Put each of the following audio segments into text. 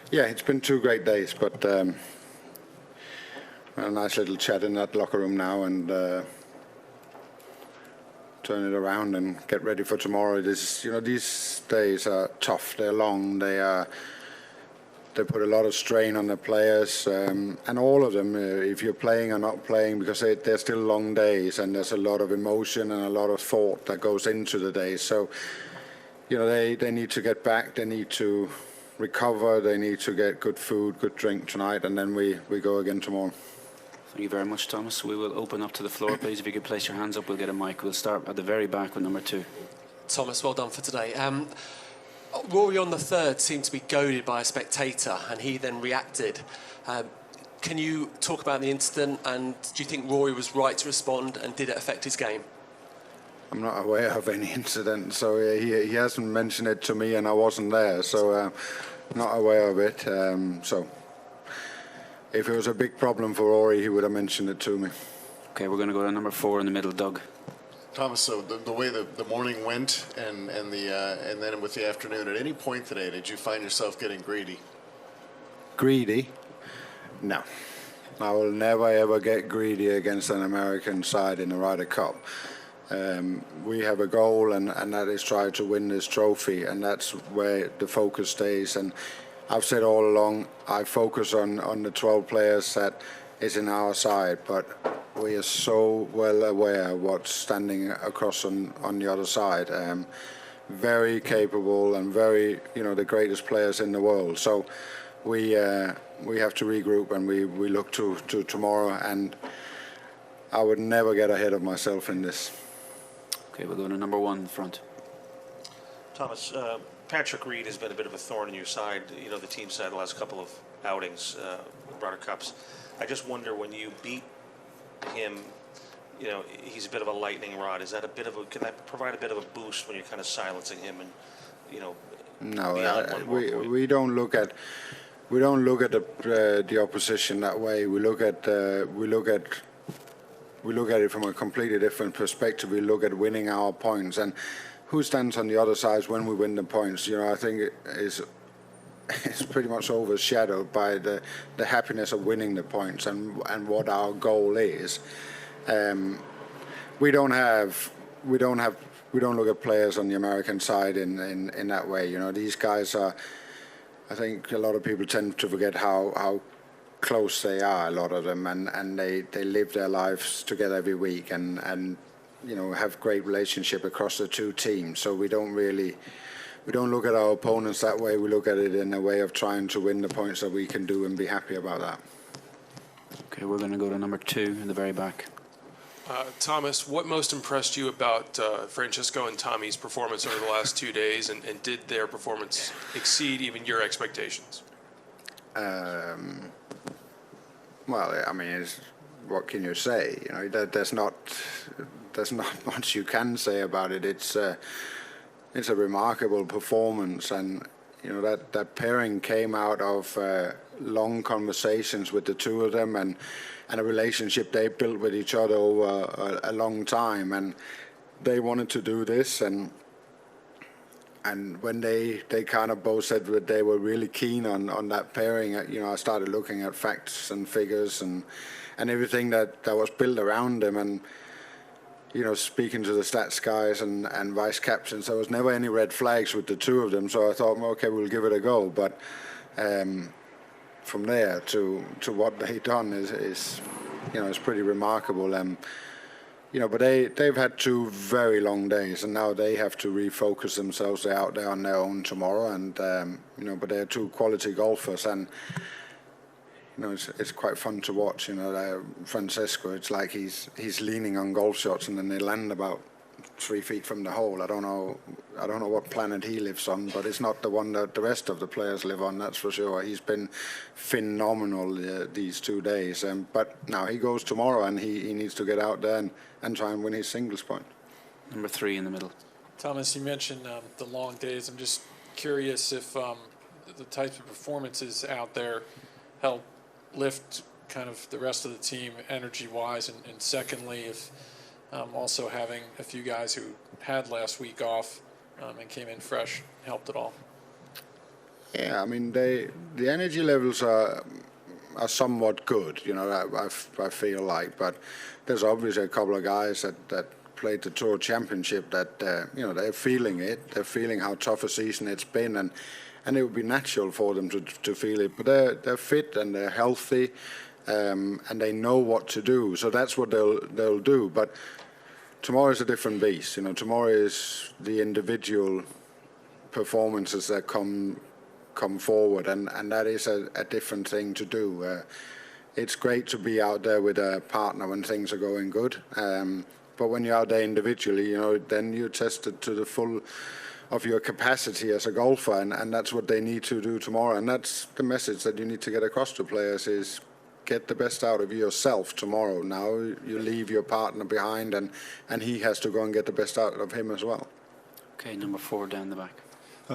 Yeah, it's been 2 great days, but a nice little chat in that locker room now, and turn it around and get ready for tomorrow. These days are tough. They're long. They put a lot of strain on the players, and all of them, if you're playing or not playing, because they're still long days, and there's a lot of emotion and a lot of thought that goes into the days. So, they need to get back. They need to recover. They need to get good food, good drink tonight, and then we go again tomorrow. Thank you very much, Thomas. We will open up to the floor, please. If you could place your hands up, we'll get a mic. We'll start at the very back with number 2. Thomas, well done for today. Rory on the third seemed to be goaded by a spectator, and he then reacted. Can you talk about the incident, and do you think Rory was right to respond, and did it affect his game? I'm not aware of any incident, so he hasn't mentioned it to me, and I wasn't there, so not aware of it. So if it was a big problem for Rory, he would have mentioned it to me. Okay, we're going to go to number 4 in the middle, Doug. Thomas, so the way the morning went and then with the afternoon, at any point today, did you find yourself getting greedy? Greedy? No. I will never ever get greedy against an American side in the Ryder Cup. We have a goal, and that is try to win this trophy, and that's where the focus stays. And I've said all along, I focus on the 12 players that is in our side, but we are so well aware of what's standing across on the other side. Very capable and very, the greatest players in the world. So we have to regroup, and we look to tomorrow, and I would never get ahead of myself in this. Okay, we'll go to number 1 in the front. Thomas, Patrick Reed has been a bit of a thorn in your side, the team side the last couple of outings, Ryder Cups. I just wonder, when you beat him, he's a bit of a lightning rod. Is that can that provide a bit of a boost when you're kind of silencing him and, No, we don't look at the opposition that way. We look at it from a completely different perspective. We look at winning our points, and who stands on the other side when we win the points. I think it's pretty much overshadowed by the happiness of winning the points and what our goal is. We don't look at players on the American side in that way. These guys are. I think a lot of people tend to forget how close they are, a lot of them, and they live their lives together every week, and have great relationship across the 2 teams. So we don't look at our opponents that way. We look at it in a way of trying to win the points that we can do and be happy about that. Okay, we're going to go to number 2 in the very back. Thomas, what most impressed you about Francesco and Tommy's performance over the last 2 days, and did their performance exceed even your expectations? Well, I mean, what can you say? There's not much you can say about it. It's a remarkable performance, and that pairing came out of long conversations with the 2 of them, and a relationship they built with each other over a long time, and they wanted to do this, and when they kind of both said that they were really keen on that pairing, I started looking at facts and figures and everything that was built around them, and speaking to the stats guys and vice captains, there was never any red flags with the 2 of them. So I thought, well, okay, we'll give it a go. But from there to what they've done is it's pretty remarkable. But they've had 2 very long days, and now they have to refocus themselves. They're out there on their own tomorrow, and but they're 2 quality golfers, and it's quite fun to watch. Francesco, it's like he's leaning on golf shots, and then they land about 3 feet from the hole. I don't know what planet he lives on, but it's not the one that the rest of the players live on, that's for sure. He's been phenomenal these 2 days, but now he goes tomorrow, and he needs to get out there and try and win his singles point. Number 3 in the middle. Thomas, you mentioned the long days. I'm just curious if the types of performances out there help lift kind of the rest of the team energy-wise, and secondly, if also having a few guys who had last week off and came in fresh helped at all. Yeah, I mean, the energy levels are somewhat good, you know, I feel like, but there's obviously a couple of guys that played the Tour Championship that, you know, they're feeling it. They're feeling how tough a season it's been, and it would be natural for them to feel it. But they're fit and they're healthy, and they know what to do. So that's what they'll do. But tomorrow is a different beast. You know, tomorrow is the individual performances that come forward, and that is a different thing to do. It's great to be out there with a partner when things are going good, but when you're out there individually, you know, then you're tested to the full of your capacity as a golfer, and that's what they need to do tomorrow, and that's the message that you need to get across to players is get the best out of yourself tomorrow. Now you leave your partner behind, and he has to go and get the best out of him as well. Okay, number 4 down the back.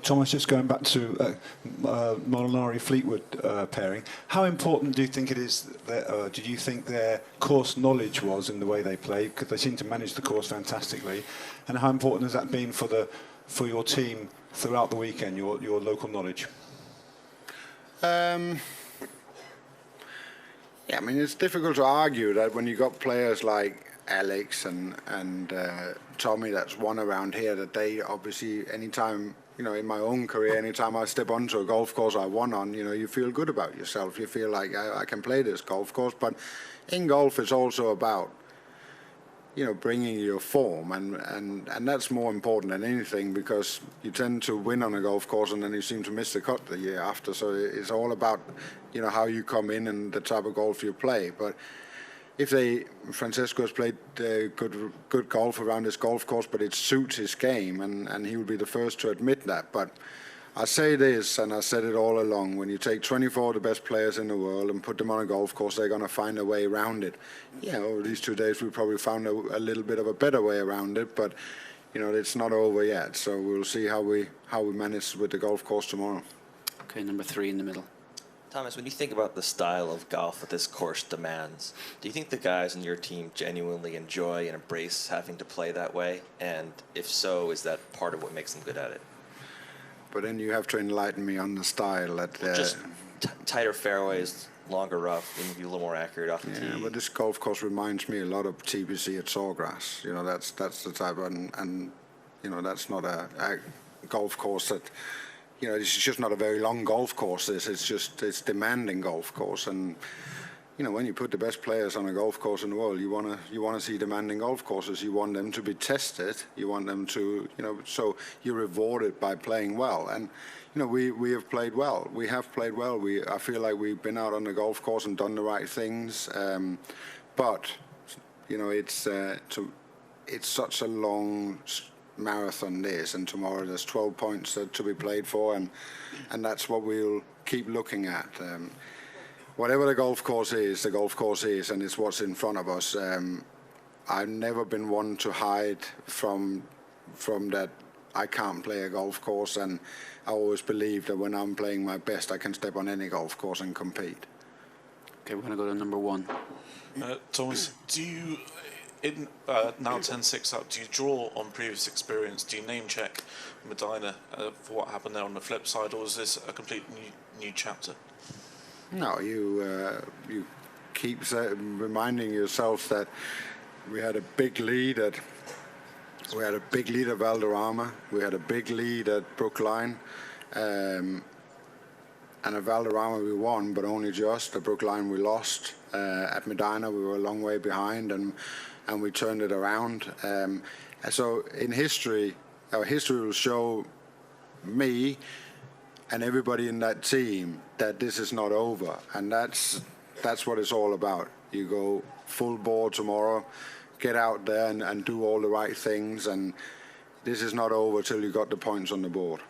Thomas, just going back to Molinari-Fleetwood pairing, how important do you think it is that, do you think their course knowledge was in the way they played? Because they seem to manage the course fantastically. And how important has that been for your team throughout the weekend, your local knowledge? Yeah, I mean, it's difficult to argue that when you got players like Alex and Tommy that's won around here, that they obviously, anytime, you know, in my own career, anytime I step onto a golf course I won on, you know, you feel good about yourself. You feel like I can play this golf course. But in golf, it's also about, you know, bringing your form, and that's more important than anything, because you tend to win on a golf course and then you seem to miss the cut the year after. So it's all about, you know, how you come in and the type of golf you play. But Francesco has played good golf around this golf course, but it suits his game, and he will be the first to admit that. But I say this, and I said it all along, when you take 24 of the best players in the world and put them on a golf course, they're going to find a way around it. Yeah, over these 2 days we probably found a little bit of a better way around it, but you know, it's not over yet. So we'll see how we manage with the golf course tomorrow. Okay, number 3 in the middle. Thomas, when you think about the style of golf that this course demands, do you think the guys on your team genuinely enjoy and embrace having to play that way? And if so, is that part of what makes them good at it? But then you have to enlighten me on the style. Just tighter fairways, longer rough, maybe a little more accurate off the tee. Yeah, but this golf course reminds me a lot of TPC at Sawgrass. You know, that's the type of, and you know, that's not a golf course that, you know, it's just not a very long golf course. It's demanding golf course, and you know, when you put the best players on a golf course in the world, you wanna see demanding golf courses. You want them to be tested. You want them to, you know, so you're rewarded by playing well. And you know, we have played well. We have played well. I feel like we've been out on the golf course and done the right things. But you know, it's such a long marathon this, and tomorrow there's 12 points to be played for, and that's what we'll keep looking at. Whatever the golf course is, and it's what's in front of us. I've never been one to hide from that. I can't play a golf course, and I always believe that when I'm playing my best, I can step on any golf course and compete. Okay, we're going to go to number 1. Thomas, do you, in now 10-6 up, do you draw on previous experience? Do you name check Medina for what happened there on the flip side, or is this a complete new chapter? No, you keep reminding yourself that we had a big lead at Valderrama. We had a big lead at Brookline, and at Valderrama we won, but only just. At Brookline we lost. At Medina we were a long way behind, and we turned it around. And so in history, our history will show me and everybody in that team that this is not over, and that's what it's all about. You go full bore tomorrow, get out there and do all the right things, and this is not over till you got the points on the board.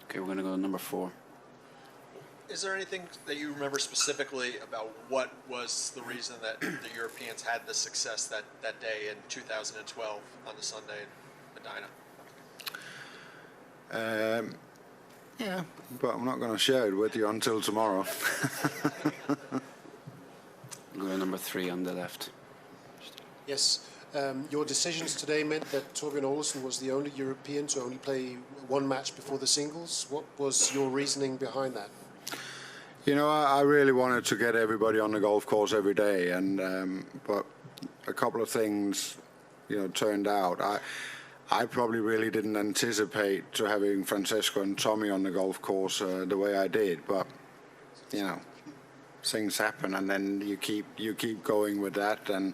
Okay, we're going to go to number 4. Is there anything that you remember specifically about what was the reason that the Europeans had the success that day in 2012 on the Sunday in Medina? Yeah, but I'm not going to share it with you until tomorrow. We'll go to number 3 on the left. Yes. Your decisions today meant that Torbjørn Olesen was the only European to only play one match before the singles. What was your reasoning behind that? You know, I really wanted to get everybody on the golf course every day, and but a couple of things, you know, turned out. I probably really didn't anticipate to having Francesco and Tommy on the golf course the way I did, but you know, things happen, and then you keep going with that, and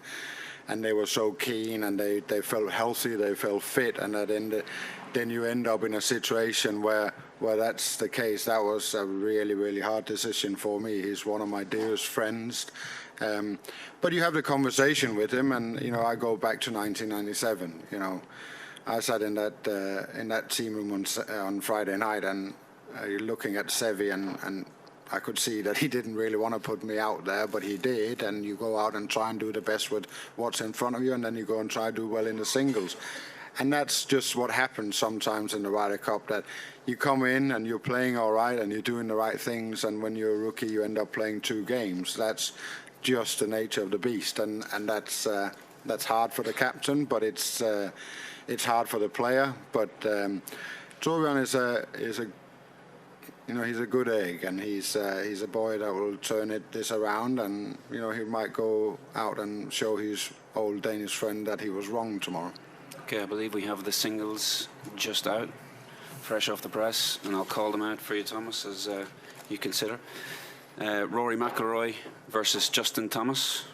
they were so keen, and they felt healthy, they felt fit, and then you end up in a situation where that's the case. That was a really, really hard decision for me. He's one of my dearest friends. But you have the conversation with him, and you know, I go back to 1997. You know, I sat in that team room on Friday night, and looking at Seve, and I could see that he didn't really want to put me out there, but he did. And you go out and try and do the best with what's in front of you, and then you go and try to do well in the singles. And that's just what happens sometimes in the Ryder Cup, that you come in and you're playing all right and you're doing the right things, and when you're a rookie you end up playing 2 games. That's just the nature of the beast, and that's hard for the captain, but it's hard for the player. But Torbjørn is a you know, he's a good egg, and he's a boy that will turn this around, and you know, he might go out and show his old Danish friend that he was wrong tomorrow. Okay, I believe we have the singles just out, fresh off the press, and I'll call them out for you, Thomas, as you consider. Rory McIlroy versus Justin Thomas,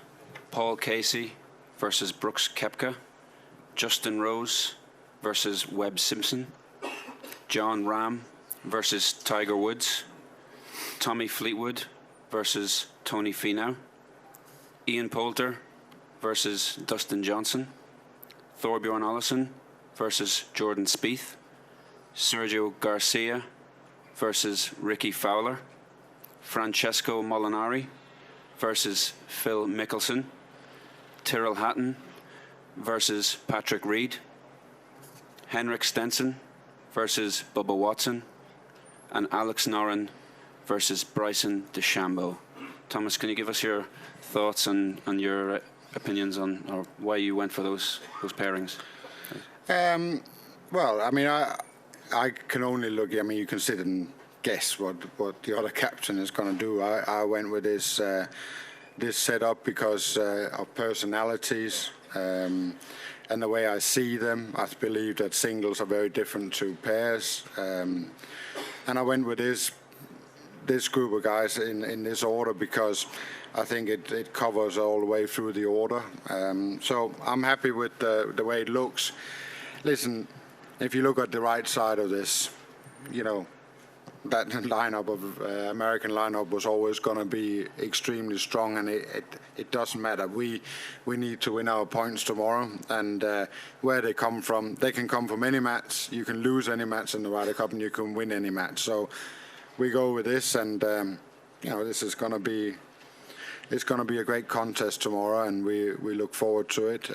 Paul Casey versus Brooks Koepka, Justin Rose versus Webb Simpson, John Rahm versus Tiger Woods, Tommy Fleetwood versus Tony Finau, Ian Poulter versus Dustin Johnson, Thorbjørn Olesen versus Jordan Spieth, Sergio Garcia versus Ricky Fowler, Francesco Molinari versus Phil Mickelson, Tyrrell Hatton versus Patrick Reed, Henrik Stenson versus Bubba Watson, and Alex Noren versus Bryson DeChambeau. Thomas, can you give us your thoughts and your opinions on or why you went for those pairings? Well, I mean, I can only look. I mean, you can sit and guess what the other captain is going to do. I went with this setup because of personalities and the way I see them. I believe that singles are very different to pairs, and I went with this group of guys in this order because I think it covers all the way through the order. So I'm happy with the way it looks. Listen, if you look at the right side of this, you know, that lineup of American lineup was always going to be extremely strong, and it doesn't matter. We need to win our points tomorrow, and where they come from, they can come from any match. You can lose any match in the Ryder Cup, and you can win any match. So we go with this, and you know, this is going to be a great contest tomorrow, and we look forward to it.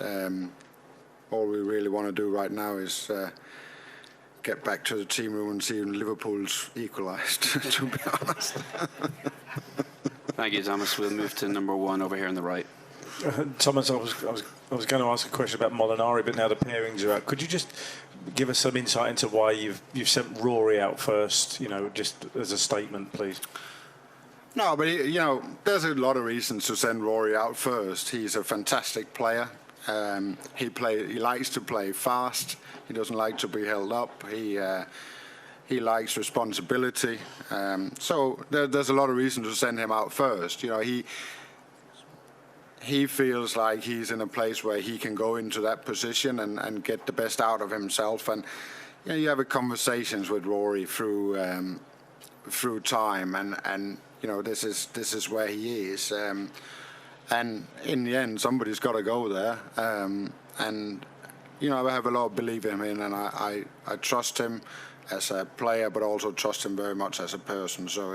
All we really want to do right now is get back to the team room and see if Liverpool's equalised, to be honest. Thank you, Thomas. We'll move to number 1 over here on the right. Thomas, I was going to ask a question about Molinari, but now the pairings are out. Could you just give us some insight into why you've sent Rory out first? You know, just as a statement, please. No, but you know, there's a lot of reasons to send Rory out first. He's a fantastic player. He likes to play fast. He doesn't like to be held up. He likes responsibility. So there's a lot of reasons to send him out first. You know, he feels like he's in a place where he can go into that position and get the best out of himself. And you know, you have conversations with Rory through time, and you know, this is where he is. And in the end, somebody's got to go there. And you know, I have a lot of belief in him, and I trust him as a player, but also trust him very much as a person. So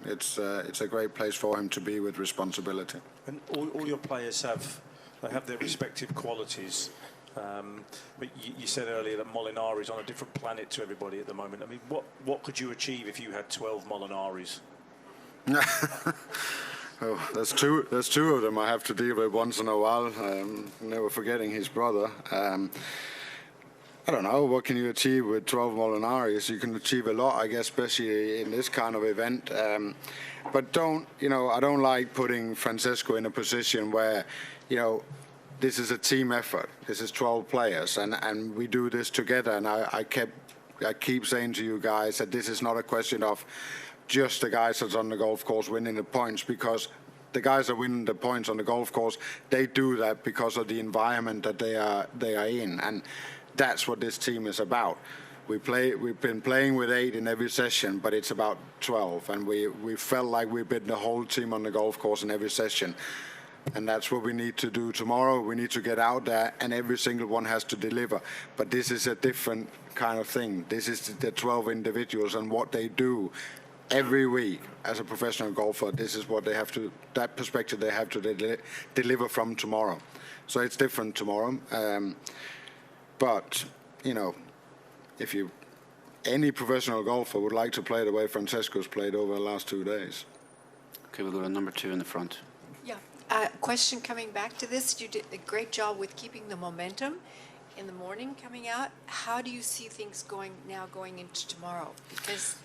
it's a great place for him to be with responsibility. And all your players have their respective qualities. But you said earlier that Molinari is on a different planet to everybody at the moment. I mean, what could you achieve if you had 12 Molinaris? Oh, there's two of them I have to deal with once in a while. Never forgetting his brother. I don't know, what can you achieve with 12 Molinaris? You can achieve a lot, I guess, especially in this kind of event. But I don't like putting Francesco in a position where, this is a team effort. This is 12 players, and we do this together. And I keep saying to you guys that this is not a question of just the guys that's on the golf course winning the points, because the guys that win the points on the golf course, they do that because of the environment that they are in, and that's what this team is about. We've been playing with 8 in every session, but it's about 12, and we felt like we've been the whole team on the golf course in every session. And that's what we need to do tomorrow. We need to get out there, and every single one has to deliver. But this is a different kind of thing. This is the 12 individuals and what they do every week as a professional golfer. This is what they have to, that perspective they have to deliver from tomorrow. So it's different tomorrow. But, if any professional golfer would like to play the way Francesco's played over the last 2 days. Okay, we'll go to number 2 in the front. Yeah. Question coming back to this. You did a great job with keeping the momentum in the morning coming out. How do you see things going into tomorrow? Because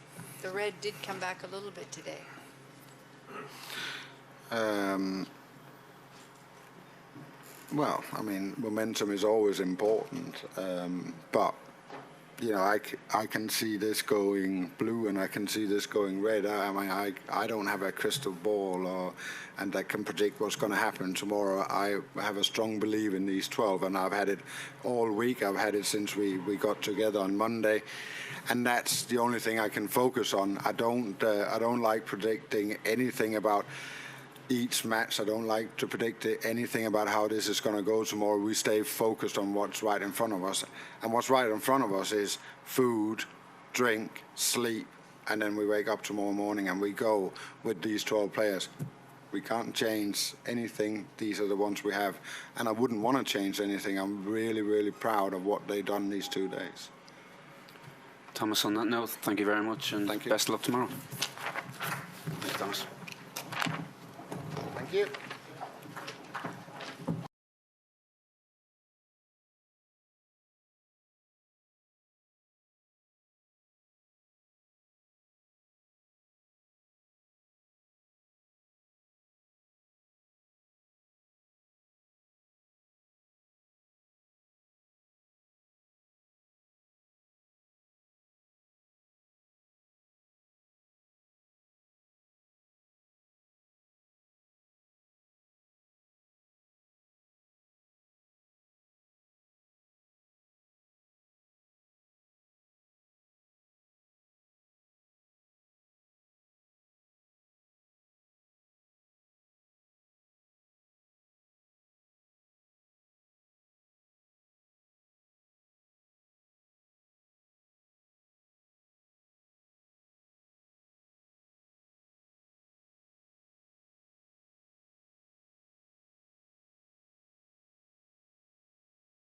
the red did come back a little bit today. Well, momentum is always important, but I can see this going blue and I can see this going red. I don't have a crystal ball and that can predict what's going to happen tomorrow. I have a strong belief in these 12, and I've had it all week. I've had it since we got together on Monday, and that's the only thing I can focus on. I don't like predicting anything about each match. I don't like to predict anything about how this is going to go tomorrow. We stay focused on what's right in front of us. And what's right in front of us is food, drink, sleep, and then we wake up tomorrow morning and we go with these 12 players. We can't change anything. These are the ones we have. And I wouldn't want to change anything. I'm really, really proud of what they've done these 2 days. Thomas, on that note, thank you very much, and thank you. Best of luck tomorrow. Thanks, Thomas. Thank you.